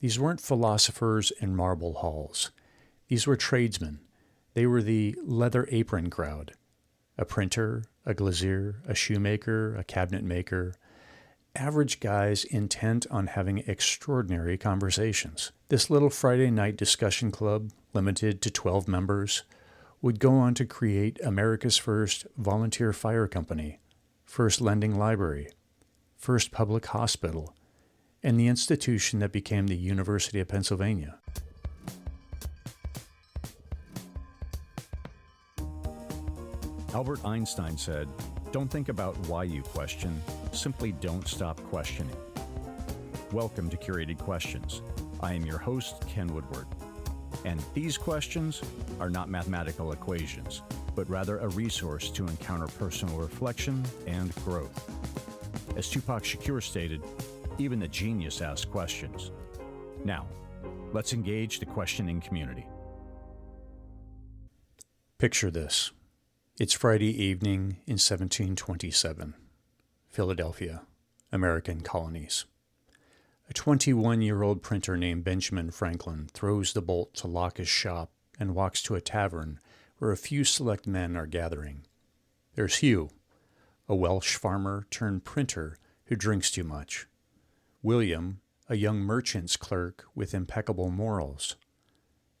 These weren't philosophers in marble halls. These were tradesmen. They were the leather apron crowd. A printer, a glazier, a shoemaker, a cabinet maker. Average guys intent on having extraordinary conversations. This little Friday night discussion club, limited to 12 members, would go on to create America's first volunteer fire company, first lending library, first public hospital, and the institution that became the University of Pennsylvania. Albert Einstein said, "Don't think about why you question, simply don't stop questioning." Welcome to Curated Questions. I am your host, Ken Woodward. And these questions are not mathematical equations, but rather a resource to encounter personal reflection and growth. As Tupac Shakur stated, even the genius asks questions. Now, let's engage the questioning community. Picture this. It's Friday evening in 1727, Philadelphia, American colonies. A 21-year-old printer named Benjamin Franklin throws the bolt to lock his shop and walks to a tavern where a few select men are gathering. There's Hugh, a Welsh farmer turned printer who drinks too much. William, a young merchant's clerk with impeccable morals.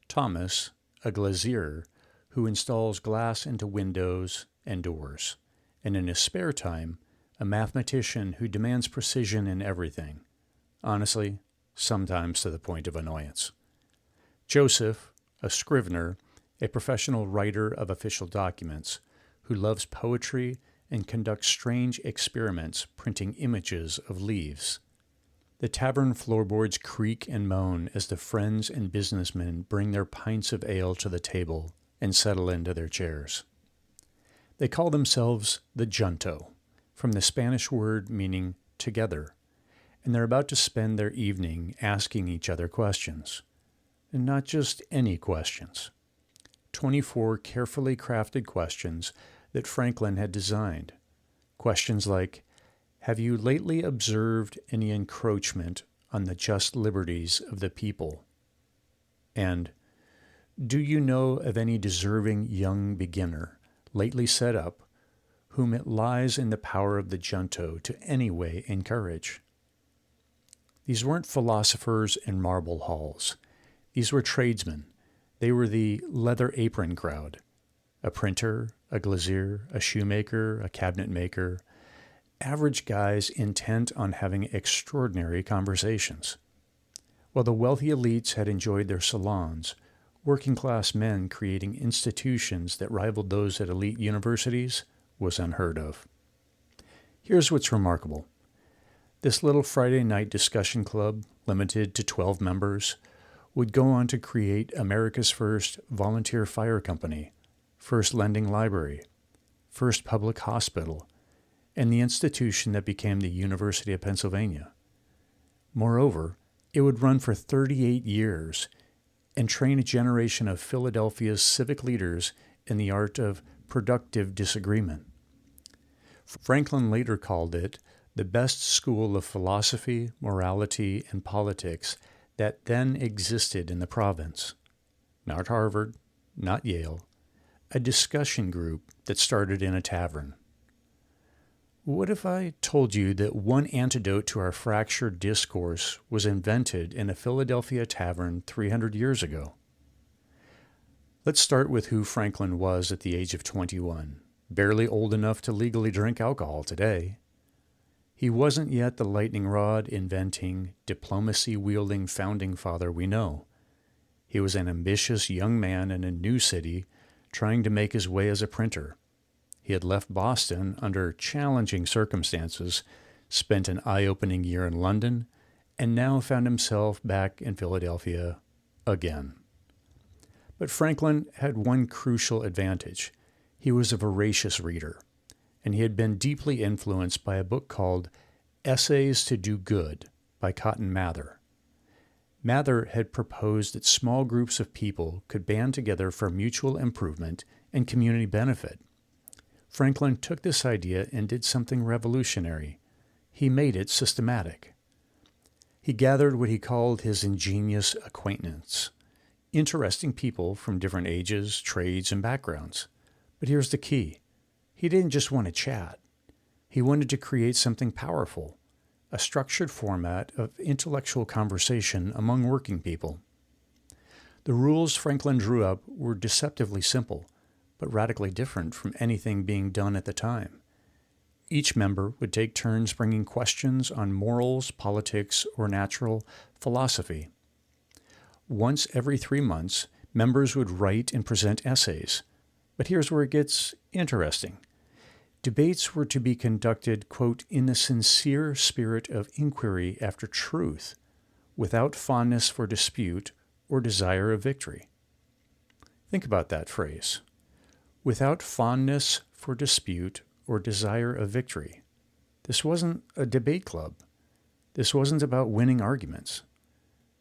Thomas, a glazier who installs glass into windows and doors, and in his spare time, a mathematician who demands precision in everything. Honestly, sometimes to the point of annoyance. Joseph, a scrivener, a professional writer of official documents, who loves poetry and conducts strange experiments printing images of leaves. The tavern floorboards creak and moan as the friends and businessmen bring their pints of ale to the table and settle into their chairs. They call themselves the Junto, from the Spanish word meaning together, and they're about to spend their evening asking each other questions. And not just any questions. 24 carefully crafted questions that Franklin had designed. Questions like, have you lately observed any encroachment on the just liberties of the people? And, do you know of any deserving young beginner, lately set up, whom it lies in the power of the Junto to any way encourage? These weren't philosophers in marble halls. These were tradesmen. They were the leather apron crowd. A printer, a glazier, a shoemaker, a cabinet maker. Average guys intent on having extraordinary conversations. While the wealthy elites had enjoyed their salons, working-class men creating institutions that rivaled those at elite universities was unheard of. Here's what's remarkable. This little Friday night discussion club, limited to 12 members, would go on to create America's first volunteer fire company, first lending library, first public hospital, and the institution that became the University of Pennsylvania. Moreover, it would run for 38 years and train a generation of Philadelphia's civic leaders in the art of productive disagreement. Franklin later called it the best school of philosophy, morality, and politics that then existed in the province. Not Harvard, not Yale, a discussion group that started in a tavern. What if I told you that one antidote to our fractured discourse was invented in a Philadelphia tavern 300 years ago? Let's start with who Franklin was at the age of 21, barely old enough to legally drink alcohol today. He wasn't yet the lightning rod inventing, diplomacy-wielding founding father we know. He was an ambitious young man in a new city trying to make his way as a printer. He had left Boston under challenging circumstances, spent an eye-opening year in London, and now found himself back in Philadelphia again. But Franklin had one crucial advantage. He was a voracious reader, and he had been deeply influenced by a book called Essays to Do Good by Cotton Mather. Mather had proposed that small groups of people could band together for mutual improvement and community benefit. Franklin took this idea and did something revolutionary. He made it systematic. He gathered what he called his ingenious acquaintance, interesting people from different ages, trades, and backgrounds. But here's the key. He didn't just want to chat. He wanted to create something powerful, a structured format of intellectual conversation among working people. The rules Franklin drew up were deceptively simple, but radically different from anything being done at the time. Each member would take turns bringing questions on morals, politics, or natural philosophy. Once every 3 months, members would write and present essays. But here's where it gets interesting. Debates were to be conducted, quote, in the sincere spirit of inquiry after truth, without fondness for dispute or desire of victory. Think about that phrase. Without fondness for dispute or desire of victory. This wasn't a debate club. This wasn't about winning arguments.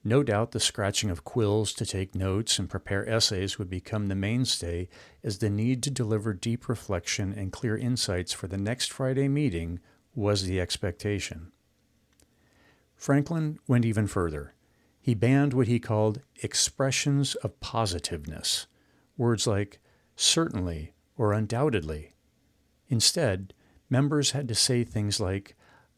No doubt the scratching of quills to take notes and prepare essays would become the mainstay as the need to deliver deep reflection and clear insights for the next Friday meeting was the expectation. Franklin went even further. He banned what he called expressions of positiveness, words like certainly or undoubtedly. Instead, members had to say things like,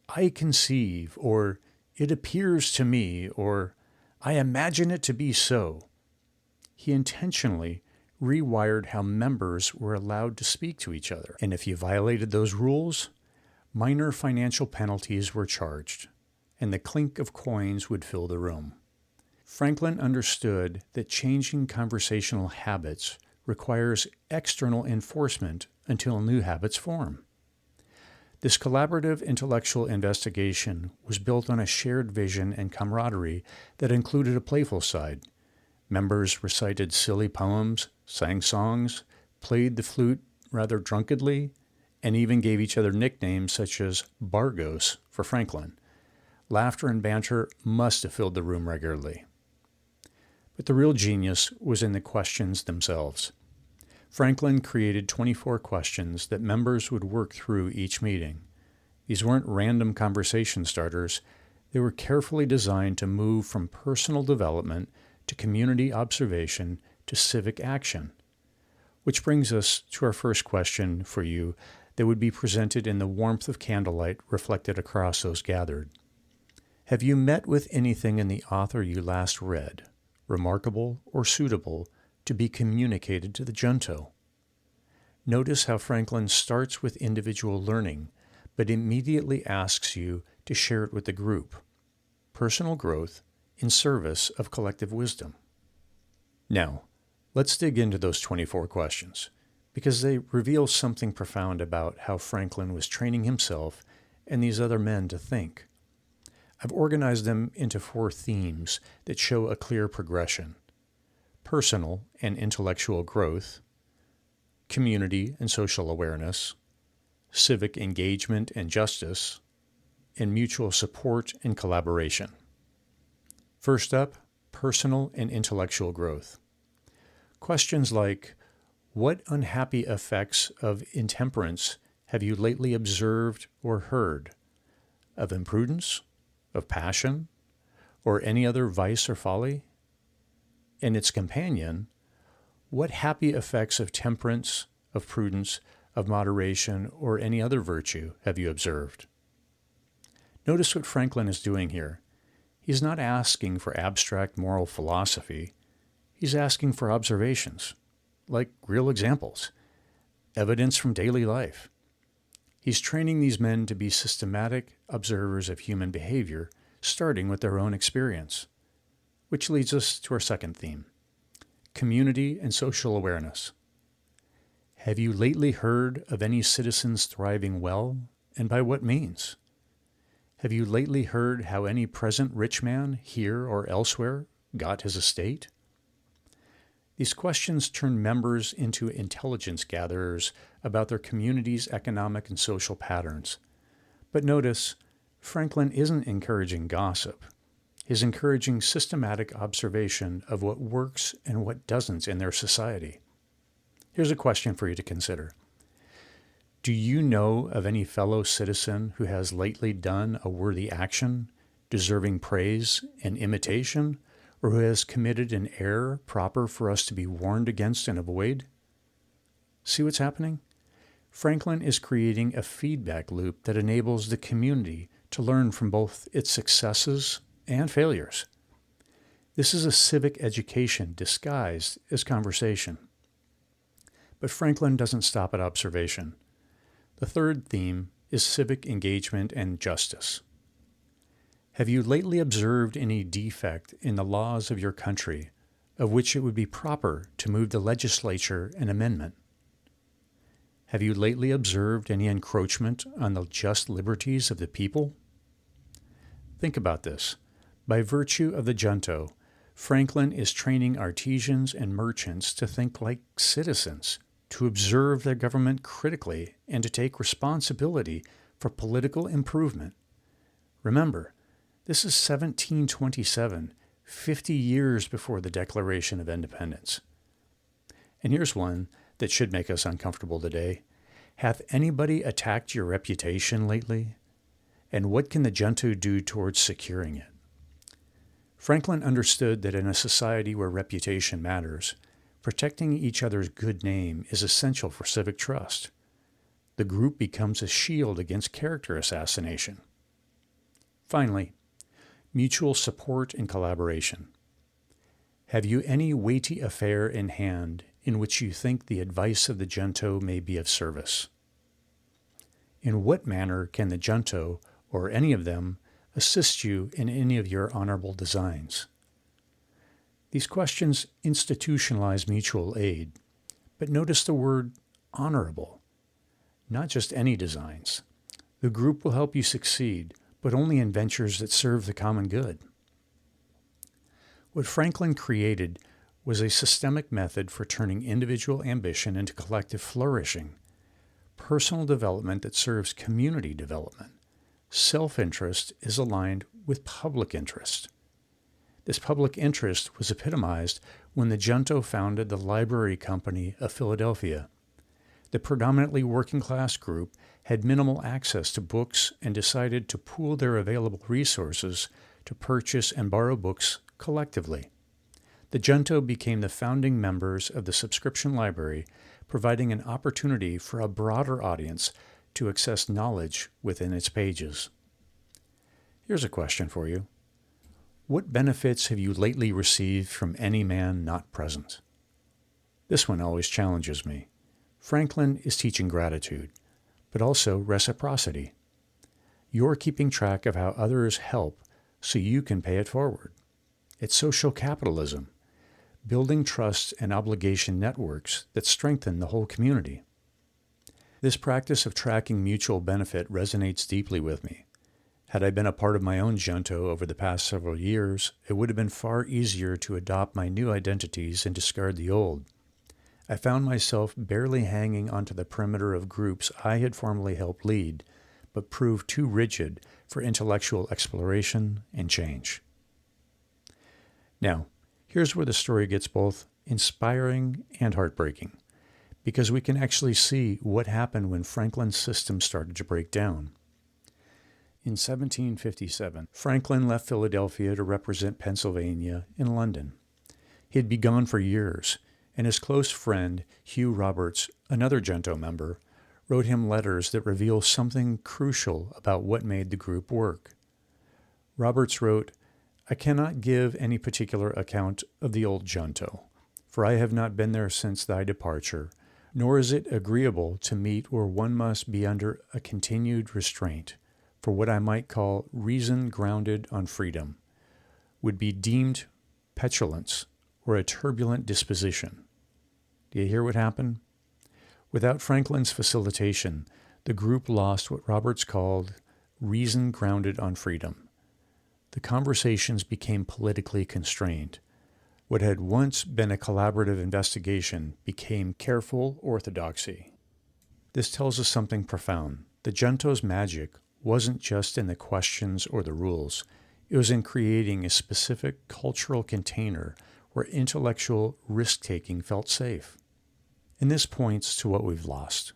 I conceive, or it appears to me, or I imagine it to be so. He intentionally rewired how members were allowed to speak to each other. And if you violated those rules, minor financial penalties were charged, and the clink of coins would fill the room. Franklin understood that changing conversational habits requires external enforcement until new habits form. This collaborative intellectual investigation was built on a shared vision and camaraderie that included a playful side. Members recited silly poems, sang songs, played the flute rather drunkenly, and even gave each other nicknames such as Bargos for Franklin. Laughter and banter must have filled the room regularly. But the real genius was in the questions themselves. Franklin created 24 questions that members would work through each meeting. These weren't random conversation starters. They were carefully designed to move from personal development to community observation to civic action. Which brings us to our first question for you that would be presented in the warmth of candlelight reflected across those gathered. Have you met with anything in the author you last read, remarkable or suitable, to be communicated to the Junto? Notice how Franklin starts with individual learning, but immediately asks you to share it with the group. Personal growth in service of collective wisdom. Now, let's dig into those 24 questions, because they reveal something profound about how Franklin was training himself and these other men to think. I've organized them into 4 themes that show a clear progression: personal and intellectual growth, community and social awareness, civic engagement and justice, and mutual support and collaboration. First up, personal and intellectual growth. Questions like, what unhappy effects of intemperance have you lately observed or heard? Of imprudence? Of passion? Or any other vice or folly? And its companion, what happy effects of temperance, of prudence, of moderation, or any other virtue have you observed? Notice what Franklin is doing here. He's not asking for abstract moral philosophy. He's asking for observations, like real examples, evidence from daily life. He's training these men to be systematic observers of human behavior, starting with their own experience. Which leads us to our second theme, community and social awareness. Have you lately heard of any citizens thriving well, and by what means? Have you lately heard how any present rich man, here or elsewhere, got his estate? These questions turn members into intelligence gatherers about their community's economic and social patterns. But notice, Franklin isn't encouraging gossip. He's encouraging systematic observation of what works and what doesn't in their society. Here's a question for you to consider. Do you know of any fellow citizen who has lately done a worthy action, deserving praise and imitation, or who has committed an error proper for us to be warned against and avoid? See what's happening? Franklin is creating a feedback loop that enables the community to learn from both its successes and failures. This is a civic education disguised as conversation. But Franklin doesn't stop at observation. The third theme is civic engagement and justice. Have you lately observed any defect in the laws of your country of which it would be proper to move the legislature an amendment? Have you lately observed any encroachment on the just liberties of the people? Think about this. By virtue of the Junto, Franklin is training artisans and merchants to think like citizens, to observe their government critically, and to take responsibility for political improvement. Remember, this is 1727, 50 years before the Declaration of Independence. And here's one that should make us uncomfortable today. Hath anybody attacked your reputation lately? And what can the Junto do towards securing it? Franklin understood that in a society where reputation matters, protecting each other's good name is essential for civic trust. The group becomes a shield against character assassination. Finally, mutual support and collaboration. Have you any weighty affair in hand in which you think the advice of the Junto may be of service? In what manner can the Junto, or any of them, assist you in any of your honorable designs? These questions institutionalize mutual aid, but notice the word honorable, not just any designs. The group will help you succeed, but only in ventures that serve the common good. What Franklin created was a systemic method for turning individual ambition into collective flourishing, personal development that serves community development. Self-interest is aligned with public interest. This public interest was epitomized when the Junto founded the Library Company of Philadelphia. The predominantly working-class group had minimal access to books and decided to pool their available resources to purchase and borrow books collectively. The Junto became the founding members of the subscription library, providing an opportunity for a broader audience to access knowledge within its pages. Here's a question for you. What benefits have you lately received from any man not present? This one always challenges me. Franklin is teaching gratitude, but also reciprocity. You're keeping track of how others help so you can pay it forward. It's social capitalism, building trust and obligation networks that strengthen the whole community. This practice of tracking mutual benefit resonates deeply with me. Had I been a part of my own Junto over the past several years, it would have been far easier to adopt my new identities and discard the old. I found myself barely hanging onto the perimeter of groups I had formerly helped lead, but proved too rigid for intellectual exploration and change. Now, here's where the story gets both inspiring and heartbreaking, because we can actually see what happened when Franklin's system started to break down. In 1757, Franklin left Philadelphia to represent Pennsylvania in London. He had been gone for years, and his close friend, Hugh Roberts, another Junto member, wrote him letters that reveal something crucial about what made the group work. Roberts wrote, "I cannot give any particular account of the old Junto, for I have not been there since thy departure, nor is it agreeable to meet where one must be under a continued restraint, for what I might call reason grounded on freedom would be deemed petulance or a turbulent disposition." Do you hear what happened? Without Franklin's facilitation, the group lost what Roberts called reason grounded on freedom. The conversations became politically constrained. What had once been a collaborative investigation became careful orthodoxy. This tells us something profound. The Junto's magic wasn't just in the questions or the rules. It was in creating a specific cultural container where intellectual risk-taking felt safe. And this points to what we've lost.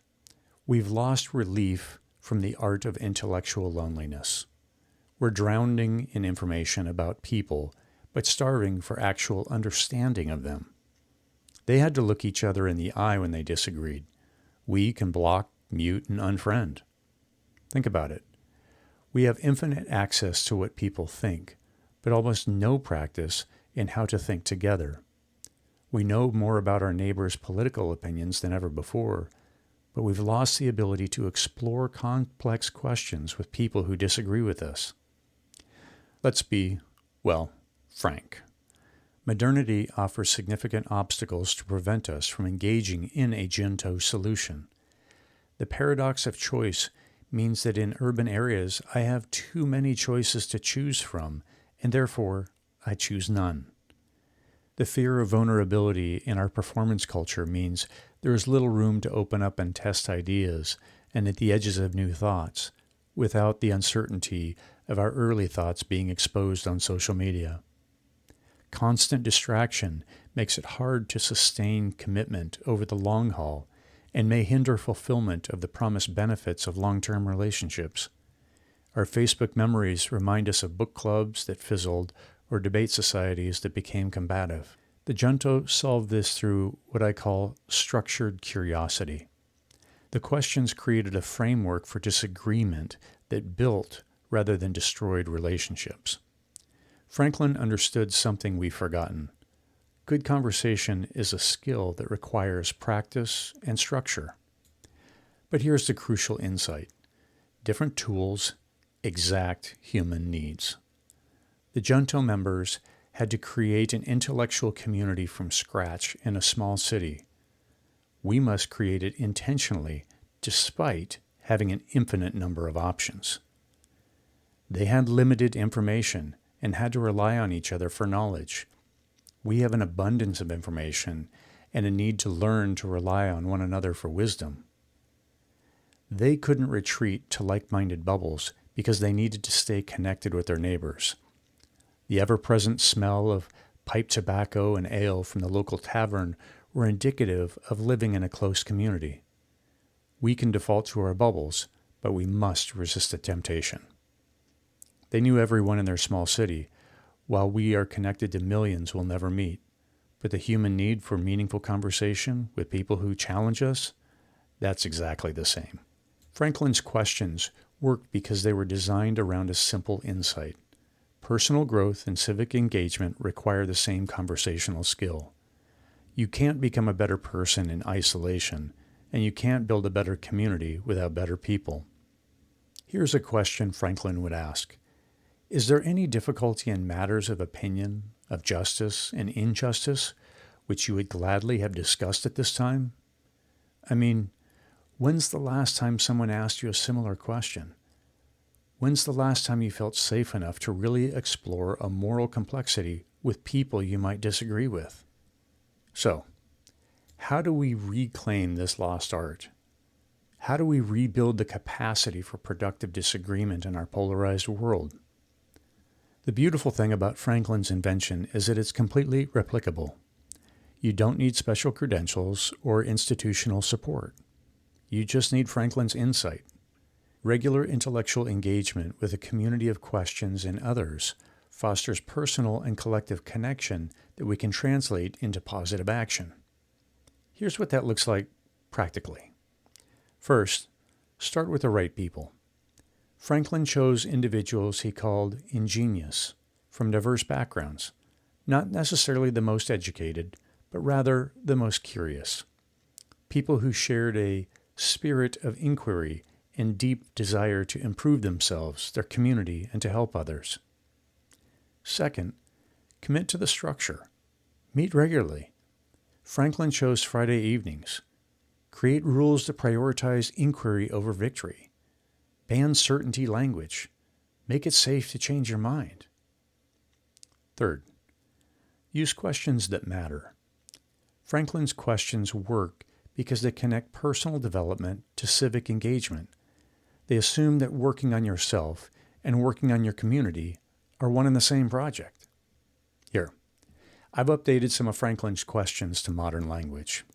We've lost relief from the art of intellectual loneliness. We're drowning in information about people, but starving for actual understanding of them. They had to look each other in the eye when they disagreed. We can block, mute, and unfriend. Think about it. We have infinite access to what people think, but almost no practice in how to think together. We know more about our neighbors' political opinions than ever before, but we've lost the ability to explore complex questions with people who disagree with us. Let's be, frank. Modernity offers significant obstacles to prevent us from engaging in a Junto solution. The paradox of choice means that in urban areas I have too many choices to choose from, and therefore I choose none. The fear of vulnerability in our performance culture means there is little room to open up and test ideas and at the edges of new thoughts, without the uncertainty of our early thoughts being exposed on social media. Constant distraction makes it hard to sustain commitment over the long haul and may hinder fulfillment of the promised benefits of long-term relationships. Our Facebook memories remind us of book clubs that fizzled or debate societies that became combative. The Junto solved this through what I call structured curiosity. The questions created a framework for disagreement that built rather than destroyed relationships. Franklin understood something we've forgotten. Good conversation is a skill that requires practice and structure. But here's the crucial insight. Different tools, exact human needs. The Junto members had to create an intellectual community from scratch in a small city. We must create it intentionally, despite having an infinite number of options. They had limited information and had to rely on each other for knowledge. We have an abundance of information and a need to learn to rely on one another for wisdom. They couldn't retreat to like-minded bubbles because they needed to stay connected with their neighbors. The ever-present smell of pipe tobacco and ale from the local tavern were indicative of living in a close community. We can default to our bubbles, but we must resist the temptation. They knew everyone in their small city, while we are connected to millions we'll never meet. But the human need for meaningful conversation with people who challenge us, that's exactly the same. Franklin's questions worked because they were designed around a simple insight. Personal growth and civic engagement require the same conversational skill. You can't become a better person in isolation, and you can't build a better community without better people. Here's a question Franklin would ask. Is there any difficulty in matters of opinion, of justice and injustice, which you would gladly have discussed at this time? I mean, when's the last time someone asked you a similar question? When's the last time you felt safe enough to really explore a moral complexity with people you might disagree with? So, how do we reclaim this lost art? How do we rebuild the capacity for productive disagreement in our polarized world? The beautiful thing about Franklin's invention is that it's completely replicable. You don't need special credentials or institutional support. You just need Franklin's insight. Regular intellectual engagement with a community of questions and others fosters personal and collective connection that we can translate into positive action. Here's what that looks like practically. First, start with the right people. Franklin chose individuals he called ingenious, from diverse backgrounds, not necessarily the most educated, but rather the most curious. People who shared a spirit of inquiry and deep desire to improve themselves, their community, and to help others. Second, commit to the structure. Meet regularly. Franklin chose Friday evenings. Create rules to prioritize inquiry over victory. Ban certainty language. Make it safe to change your mind. Third, use questions that matter. Franklin's questions work because they connect personal development to civic engagement. They assume that working on yourself and working on your community are one and the same project. Here, I've updated some of Franklin's questions to modern language.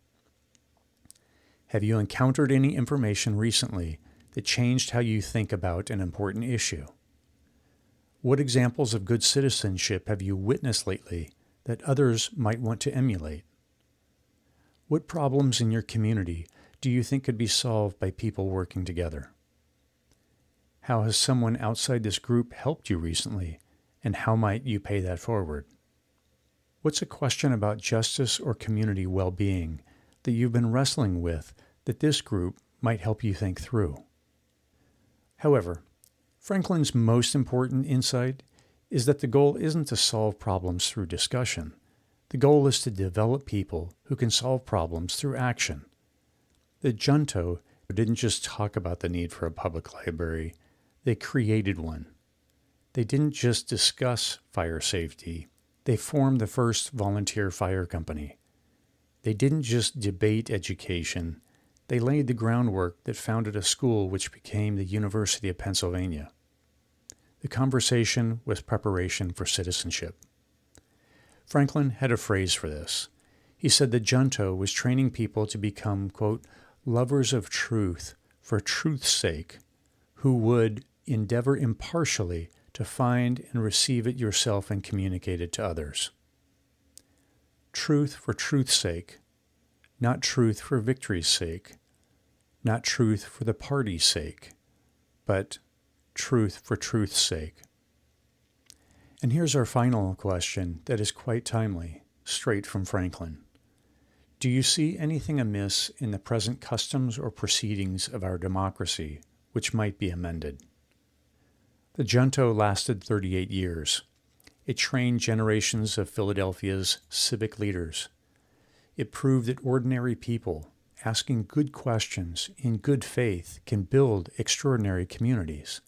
Have you encountered any information recently that changed how you think about an important issue? What examples of good citizenship have you witnessed lately that others might want to emulate? What problems in your community do you think could be solved by people working together? How has someone outside this group helped you recently, and how might you pay that forward? What's a question about justice or community well-being that you've been wrestling with that this group might help you think through? However, Franklin's most important insight is that the goal isn't to solve problems through discussion. The goal is to develop people who can solve problems through action. The Junto didn't just talk about the need for a public library, they created one. They didn't just discuss fire safety, they formed the first volunteer fire company. They didn't just debate education, they laid the groundwork that founded a school which became the University of Pennsylvania. The conversation was preparation for citizenship. Franklin had a phrase for this. He said the Junto was training people to become, quote, lovers of truth for truth's sake, who would endeavor impartially to find and receive it yourself and communicate it to others. Truth for truth's sake, not truth for victory's sake, not truth for the party's sake, but truth for truth's sake. And here's our final question that is quite timely, straight from Franklin. Do you see anything amiss in the present customs or proceedings of our democracy which might be amended? The Junto lasted 38 years. It trained generations of Philadelphia's civic leaders. It proved that ordinary people, asking good questions in good faith, can build extraordinary communities.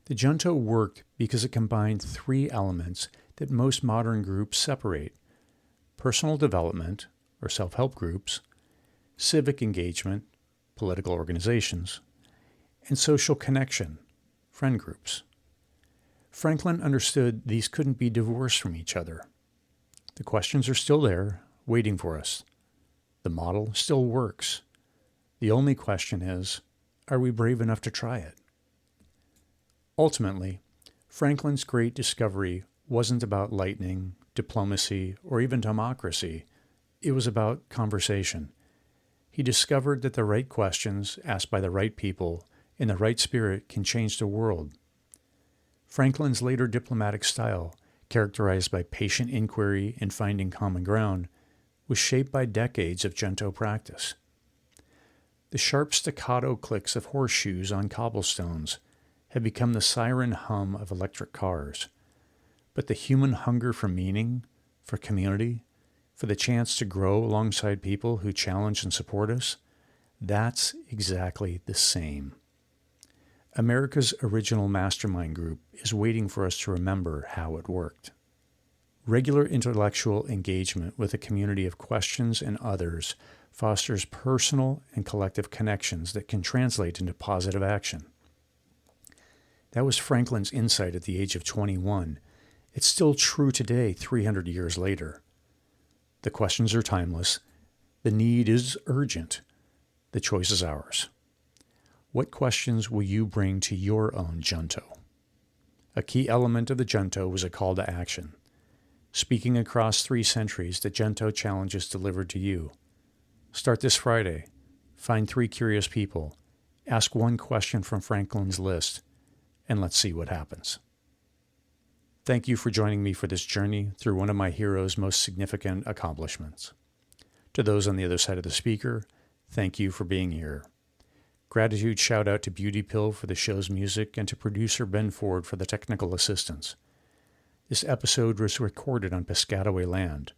The Junto worked because it combined three elements that most modern groups separate: personal development, or self-help groups, civic engagement, political organizations, and social connection, friend groups. Franklin understood these couldn't be divorced from each other. The questions are still there, waiting for us. The model still works. The only question is, are we brave enough to try it? Ultimately, Franklin's great discovery wasn't about lightning, diplomacy, or even democracy. It was about conversation. He discovered that the right questions asked by the right people in the right spirit can change the world. Franklin's later diplomatic style, characterized by patient inquiry and finding common ground, was shaped by decades of Junto practice. The sharp staccato clicks of horseshoes on cobblestones have become the siren hum of electric cars. But the human hunger for meaning, for community, for the chance to grow alongside people who challenge and support us, that's exactly the same. America's original mastermind group is waiting for us to remember how it worked. Regular intellectual engagement with a community of questions and others fosters personal and collective connections that can translate into positive action. That was Franklin's insight at the age of 21. It's still true today, 300 years later. The questions are timeless. The need is urgent. The choice is ours. What questions will you bring to your own Junto? A key element of the Junto was a call to action. Speaking across 3 centuries, the Junto challenge is delivered to you. Start this Friday. Find 3 curious people. Ask 1 question from Franklin's list, and let's see what happens. Thank you for joining me for this journey through one of my hero's most significant accomplishments. To those on the other side of the speaker, thank you for being here. Gratitude shout out to Beauty Pill for the show's music and to producer Ben Ford for the technical assistance. This episode was recorded on Piscataway land.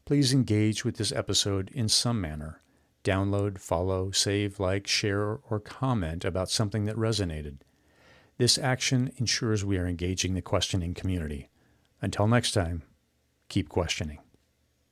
Please engage with this episode in some manner. Download, follow, save, like, share, or comment about something that resonated. This action ensures we are engaging the questioning community. Until next time, keep questioning.